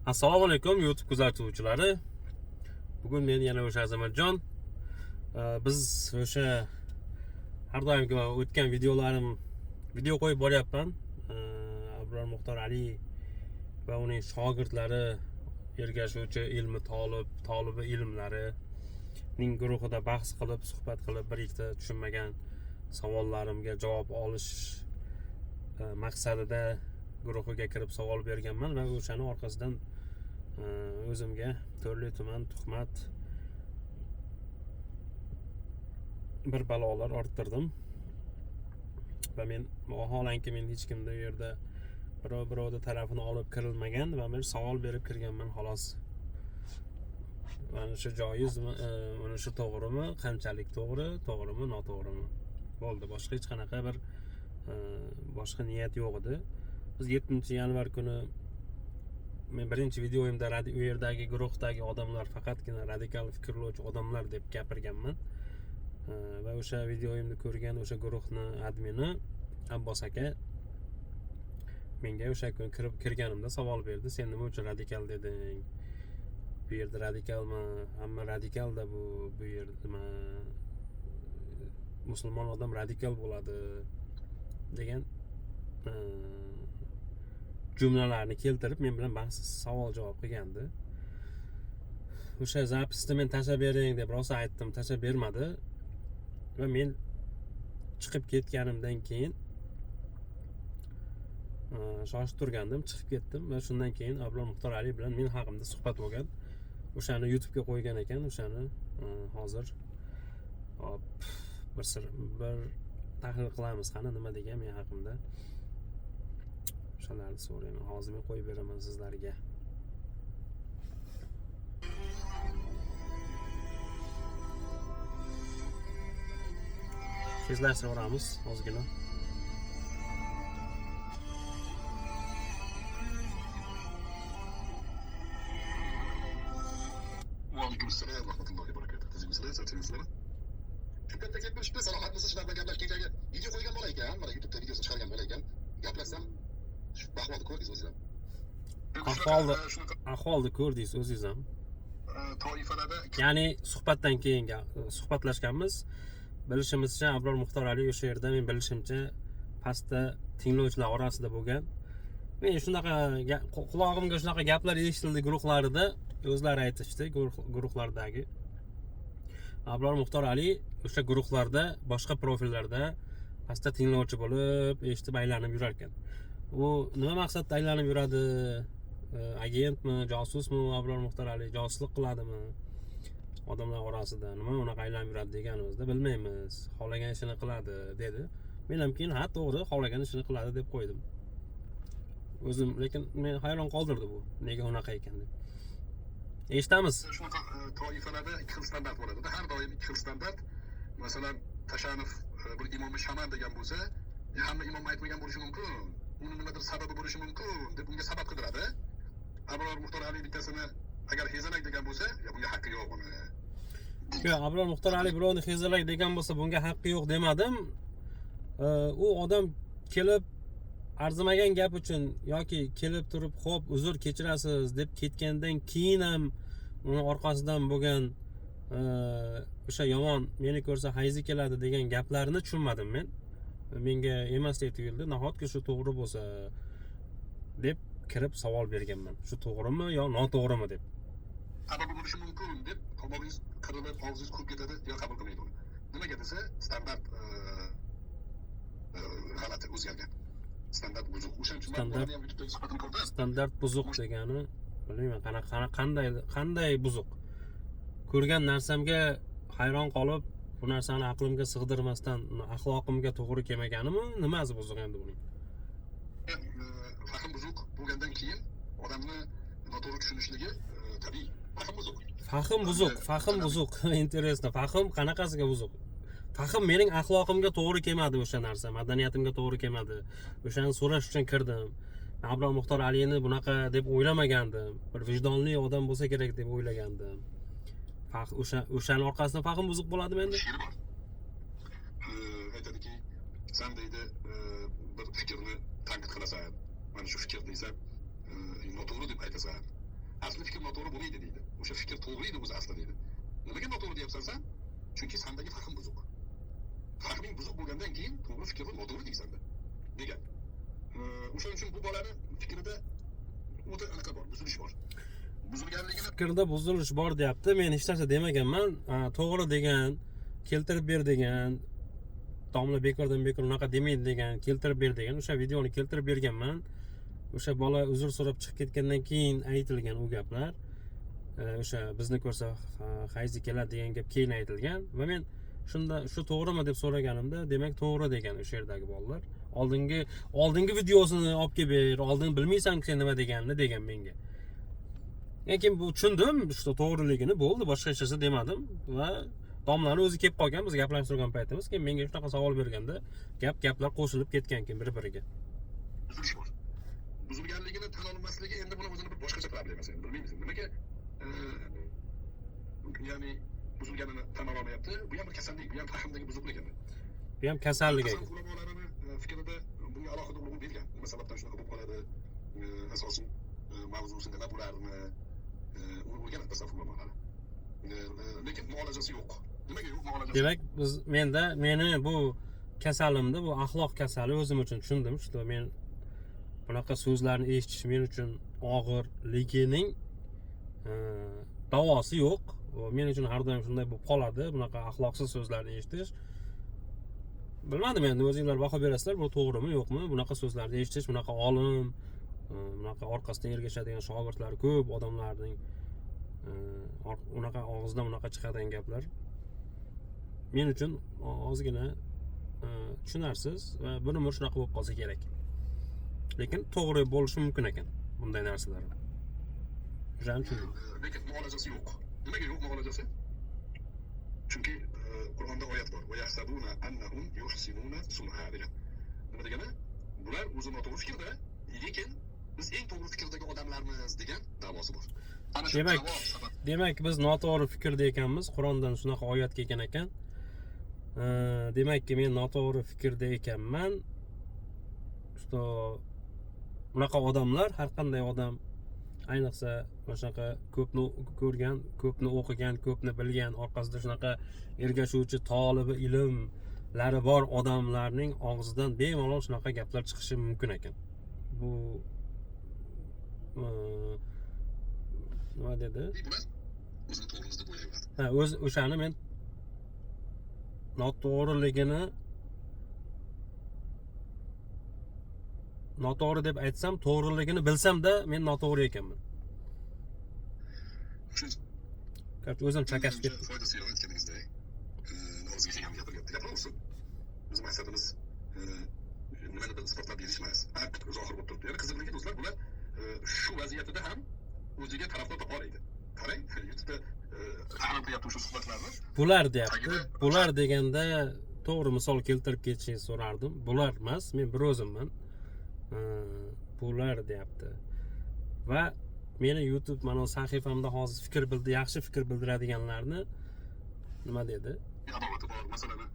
Assalomu alaykum YouTube kuzatuvchilari. Bugun men yana o'sha Azamatjon. Biz o'sha har doimgi o'tgan video qo'yib boryapman. Abror Muxtor Ali va uning shogirdlari ergashuvchi ilmi tolibi ilmlarining guruhida bahs qilib, suhbat qilib, bir ikkita tushunmagan savollarimga javob olish maqsadida guruhiga kirib savol berganman va o'shani orqasidan o'zimga turli tuman tuhmat bir balolar orttirdim va men vaholanki men hech kimda u yerda birovni tarafini olib kirilmagan va men savol berib kirganman xolos. Mana shu joizmi, mana shu to'g'rimi, qanchalik to'g'rimi, noto'g'rimi? Bo'ldi, boshqa hech qanaqa bir boshqa niyat yo'q edi. Biz 7-yanvar kuni men birinchi videoyimda u yerdagi guruhdagi odamlar faqatgina radikal fikrlovchi odamlar deb gapirganman. Va o'sha videoyimni ko'rgan o'sha guruhni admini Abbos aka menga o'sha kun kirganimda savol berdi. Sen nima uchun radikal deding? Bu yerda radikalmi? Hamma radikalda bu yerda musulmon odam radikal bo'ladi degan jumlalarni keltirib men bilan bahs savol javob qilgandi. O'sha zapisni men tashlab bering deb rosa aytdim, tashlab bermadi va men chiqib ketganimdan keyin shoshib turgandim, chiqib ketdim va shundan keyin Abror Muxtor Ali bilan men haqimda suhbat bo'lgan. O'shani YouTube'ga qo'ygan ekan, o'shani hozir bir tahlil qilamiz, qani nima degan men haqimda. O'shalarni so'rayman. Hozir men qo'yib beraman sizlarga. Tezlashtiramiz ozgina. Aleyküm selam rahmetullahi ve berekatuhu. Tezimizler, sertifinizler. Şüphette ketmişti, salahat mısın? Şunlardan geldiler keyiflerine. Video koygan bolayken, bana YouTube'da videosunu çıkargan bolayken, gaplashsam, shu ahvolni ko'rdingiz o'zingiz ham. Ahvolni ko'rdingiz o'zingiz ham. Toifalarda, ya'ni suhbatdan keyin suhbatlashganmiz. Bilishimizcha Abror Muxtor Ali o'sha yerda men bilishimcha pastda tinglovchilar orasida bo'lgan. Men shunaqa qulog'imga shunaqa gaplar eshitildi guruhlarida, o'zlari aytishdi, guruhlardagi Abror Muxtor Ali o'sha guruhlarda, boshqa profillarda pastda tinglovchi bo'lib, eshitib aylanib yurar ekan. U nima maqsadda aylanib yuradi? Agentmi, josusmi Abror Muxtor Ali? Josuslik qiladimi? Odamlar orasida nima unaqa aylanib yuradi deganimizda bilmaymiz. Xohlagan ishini qiladi dedi. Men ham keyin ha to'g'ri, xohlagan ishini qiladi deb qo'ydim. O'zim, lekin men hayron qoldirdi bu. Nega unaqa ekan deb. Eshitamiz. Shunaqa toifalarda ikki xil standart bo'ladi. Har doim ikki xil standart. Masalan, Tashanov bir imom Shaman degan bo'lsa, hamma imom aytmagan bo'lishi mumkin. Uni nimadir sababi bo'lishi mumkin deb unga sabab qidiradi. Abror Muxtor Ali bittasini agar hezalak degan bo'lsa, bunga haqqi yo'q uni. Yo'q, Abror Muxtor Ali birovni hezalak degan bo'lsa, bunga haqqi yo'q demadim. U odam kelib arzimagan gap uchun yoki kelib turib, "Xo'p, uzr kechirasiz" deb ketgandan keyin ham uni orqasidan bo'lgan o'sha yomon meni ko'rsa hayzi keladi degan gaplarni tushunmadim men. Menga emasdek tuyuldi. Nahotki shu to'g'ri bo'lsa deb kirib savol berganman. Shu to'g'rimi yo noto'g'rimi deb. Sababi bo'lishi mumkin deb qo'lingiz qirilib, og'zingiz qurib ketadi, yo qabul qilmaydi uni. Nimaga desa, standart g'alati o'zgargan. Standart buzuq. O'shaning uchun men ham YouTube'da suhbatini ko'rdim. Standart buzuq degani bilmayman, qanday buzuq. Ko'rgan narsamga hayron qolib, bu narsani aqlimga sig'dirmasdan axloqimga to'g'ri kelmaganimi? Nimasi buzuq endi buning? Fahm buzuq bo'lgandan keyin odamni noto'g'ri tushunishligi tabiiy. Fahm buzuq. Interesno. Fahm qanaqasiga buzuq? Fahm mening axloqimga to'g'ri kelmadi o'sha narsa, madaniyatimga to'g'ri kelmadi. O'shani so'rash uchun kirdim. Abror Muxtor Alini bunaqa deb o'ylamagandim. Bir vijdonli odam bo'lsa kerak deb o'ylagandim. O'shaning orqasidan fahm buzuq bo'ladimi endi? Aytadiki, sen deydi bir fikrni tanqid qilasan. Mana shu fikr deysan, noto'g'ri deb aytasan. Asli fikr noto'g'ri bo'lmaydi deydi. O'sha fikr to'g'ri edi o'zi aslida deydi. Nimaga noto'g'ri deyapsan sen? Chunki sendagi fahm buzuq. Fahming buzuq bo'lgandan keyin to'g'ri fikrni noto'g'ri deysan-da. Degan. O'shaning uchun bu bolani fikrida o'ta anaqa bor, buzilish bor. Buzilganligini fikrda buzilish bor deyapti. Men hech narsa demaganman. To'g'ri degan, keltirib ber degan, domla bekordan bekor unaqa demaydi degan, keltirib ber degan o'sha videoni keltirib berganman. O'sha bola uzr so'rab chiqib ketgandan keyin aytilgan u gaplar. O'sha bizni ko'rsa hayzi keladi degan gap keyin aytilgan va men shunda shu to'g'rimi deb so'raganimda, demak to'g'ri degan o'sha yerdagi bolalar. Oldingi videosini olib kelib ber, oldin bilmaysan-ku sen nima deganini degan menga. Lekin bu tushundim, işte to'g'riligini bo'ldi, boshqa hech narsa demadim va domlani o'zi kelib qolgan, biz gaplashib turgan paytimiz, keyin menga shunaqa savol berganda gaplar qo'shilib ketgan keyin bir-biriga. buzilish bor. Buzilganligini tan olmasligi endi buni o'zini bir boshqacha problemasi endi bilmaymiz. Nimaga ya'ni buzilganini tan olmayapti? Bu ham bir kasallik, bu ham fahmdagi buzuqlik endi. Bu ham kasallik ekan. Ulamolarning fikrida bunga alohida urg'u bergan. Nima sababdan shunaqa bo'lib qoladi? Asosiy mavzusi nima bo'larmi? O'rganib tasavvur ulamolari. Lekin muolajasi yo'q. Nimaga yo'q muolajasi? Demak, meni bu kasalimni, bu axloq kasali o'zim uchun tushundim. Что men bunaqa so'zlarni eshitish men uchun og'irligining davosi yo'q. Men uchun har doim shunday bo'lib qoladi, bunaqa axloqsiz so'zlarni eshitish. Bilmadim endi o'zingizlar baho berasizlar, bu to'g'rimi, yo'qmi? Bunaqa so'zlarni eshitish, bunaqa olim, bunaqa orqasidan ergashadigan shogirdlar ko'p odamlarning unaqa og'zidan unaqa chiqadigan gaplar men uchun ozgina tushunarsiz va bir umr shunaqa bo'lib qolsa kerak. Lekin to'g'ri bo'lishi mumkin ekan bunday narsalar. O'shani tushundim. Lekin muolajasi yo'q. Nimaga yo'q muolajasi? Chunki Qur'onda oyat bor. Va yahsabuna annahum yuhsinuna sun'a degan. Nima degani? Bular o'zi noto'g'ri fikrda, lekin biz eng to'g'ri fikrdagi odamlarmiz degan da'vosi bor. Demak biz noto'g'ri fikrda ekanmiz. Qur'ondan shunaqa oyat kelgan ekan. Demakki men noto'g'ri fikrda ekanman. Что bunaqa odamlar, har qanday odam, ayniqsa o'shaqa ko'pni ko'rgan, ko'pni o'qigan, ko'pni bilgan, orqasida shunaqa ergashuvchi tolibi ilmlari bor odamlarning og'zidan bemalol shunaqa gaplar chiqishi mumkin ekan. Bu nima dedi? O'zini to'g'rimizda bo'layapti. Ha, o'shani men noto'g'ri deb aytsam, to'g'riligini bilsam-da, men noto'g'ri ekanman. O'zim chakashib ketdim. Foydasi yo'q aytganingizdek. O'zga ham gapirmoqchi. Bizim maqsadimiz nimanidir isbotlab berish emas. Aqd zohir bo'lib turibdi. Yana qiziqligi do'stlar, bular shu vaziyatida ham o'ziga tarafdor topa oladi. Qarang, YouTube'da ta'lim qilyapti o'sha suhbatlarni. Bular deyapti. Bular deganda to'g'ri misol keltirib ketishingizni so'rardim. Bular emas, men bir o'zimman. Bular deyapti. Va meni YouTube mana sahifamda hozir yaxshi fikr bildiradiganlarni nima dedi? Adovati bor, masalani.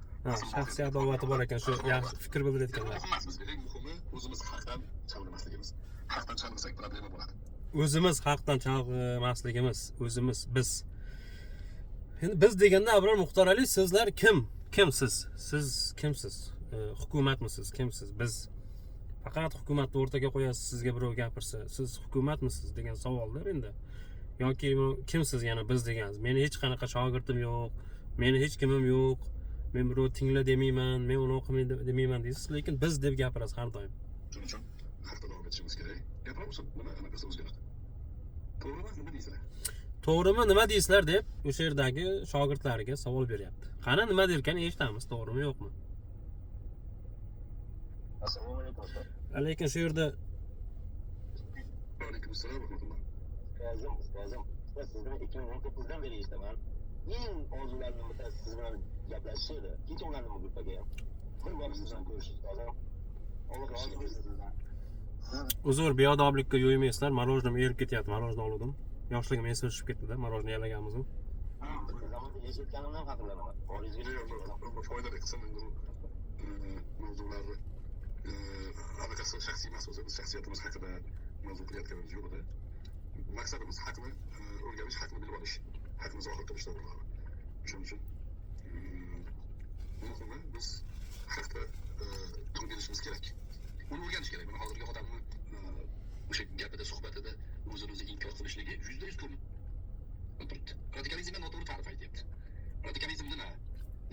Shaxsiy adovati bor ekan, shu yaxshi fikr bildirayotganlar. Eng muhimi o'zimiz haqdan chalg'imasligimiz. Haqdan chalg'isak problema bo'ladi. O'zimiz haqdan chalg'imasligimiz, o'zimiz biz. Endi biz deganda Abror Muxtor Ali, sizlar kim? Kimsiz? Siz kimsiz? Hukumatmisiz? Kimsiz? Biz faqat hukumatni o'rtaga qo'yasiz, sizga birov gapirsa, siz hukumatmisiz degan savollar endi. Yoki kimsiz yana biz degansiz? Meni hech qanaqa shogirdim yo'q, meni hech kimim yo'q. Men birov tingla demayman, men uni o'qimayman demayman deysiz, lekin biz deb gapirasiz har doim. Shuning uchun haqdan o'rgatishimiz kerak. Gapiramiz, nima anaqasi o'zgaradi. To'g'rimi? Nima deysizlar? To'g'rimi, nima deysizlar deb o'sha yerdagi shogirdlariga savol beryapti. Qani nima derkan eshitamiz, to'g'rimi yo'qmi? Assalomu alaykum. Lekin shu yerda Alaykum assalom va rahmatulloh. Ustozim. Sizni 2019dan beri eshitaman. Eng orzularimdan bittasi siz bilan gaplashish edi. Kecha ularni bu gruppaga ham. Bir bor siz bilan ko'rish ustozim. Alloh rozi bo'lsin sizdan. uzr, beodoblikka yo'ymaysizlar. Marojnim erib ketyapti, marojni oldim. Yoshligim esga tushib ketdi-da, marojni yalaganmiz-ku. Zamonda eshitganimdan faxrlanaman. Orizga foyda qilsin endi mavzularni anaqasi shaxsiy emas o'zi, biz shaxsiyatimiz haqida mavzu qilayotganimiz yo'q edi. Maqsadimiz haqni o'rganish, haqni bilib olish, haqni zohir qilish to'g'rilari. Shuning uchun muhimi biz haqda tur berishimiz kerak. Uni o'rganish kerak. Mana hozirgi odamni o'sha gapida, suhbatida o'zini o'zi inkor qilishligi 100% ko'rinib turibdi. Radikalizmga noto'g'ri ta'rif aytyapti. Radikalizm nima?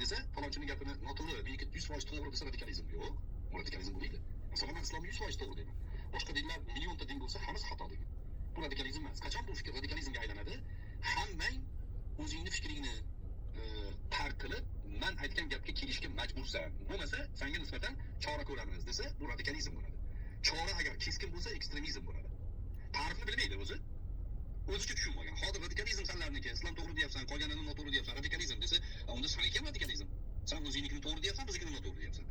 Desa, falonchining gapini noto'g'ri, meniki 100% to'g'ri desa radikalizm yo'q. Bu radikalizm bo'lmaydi. Masalan, men islomni 100% to'g'ri deyman. Boshqa dinlar millionta din bo'lsa, hammasi xato deyman. Bu radikalizm emas. Qachon bu fikr radikalizmga aylanadi? Hammang o'zingni fikringni tark qilib, men aytgan gapga kelishga majbursan. Bo'lmasa, senga nisbatan chora ko'ramiz desa, bu radikalizm bo'ladi. Chora agar keskin bo'lsa, ekstremizm bo'ladi. Ta'rifni bilmaydi o'zi. O'zicha tushunmagan. Hozir radikalizm sanlarniki, islom to'g'ri deyapsan, qolganini noto'g'ri deyapsan, radikalizm desa, unda saniki ham radikalizm. Sen o'zingnikini to'g'ri deyapsan, biznikini noto'g'ri deyapsan.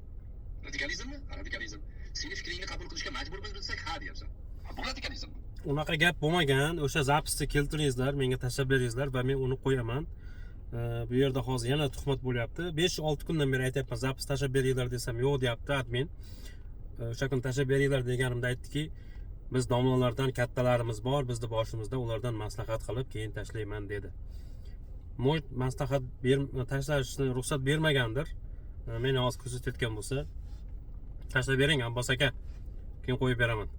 Radikalizmmi? Radikalizm. Seni fikringni qabul qilishga majburmiz desak, ha deyapsan. Bu radikalizm. Unaqa gap bo'lmagan. O'sha zapisni keltiringizlar, menga tashlab beringizlar va men uni qo'yaman. Bu yerda hozir yana tuhmat bo'lyapti. 5-6 kundan beri aytyapman, zapis tashlab beringlar desam, yo'q deyapti admin. O'sha kun tashlab beringlar deganimda aytdiki, biz domlalardan kattalarimiz bor, bizni boshimizda, ulardan maslahat qilib keyin tashlayman dedi. Mo'y maslahat tashlashni ruxsat bermagandir. Meni hozir ko'rsatayotgan bo'lsa, tashlab bering, Abbos aka. Keyin qo'yib beraman.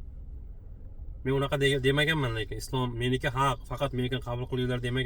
Men unaqa demaganman, lekin islom meniki haq, faqat meniki qabul qilinglar demagan.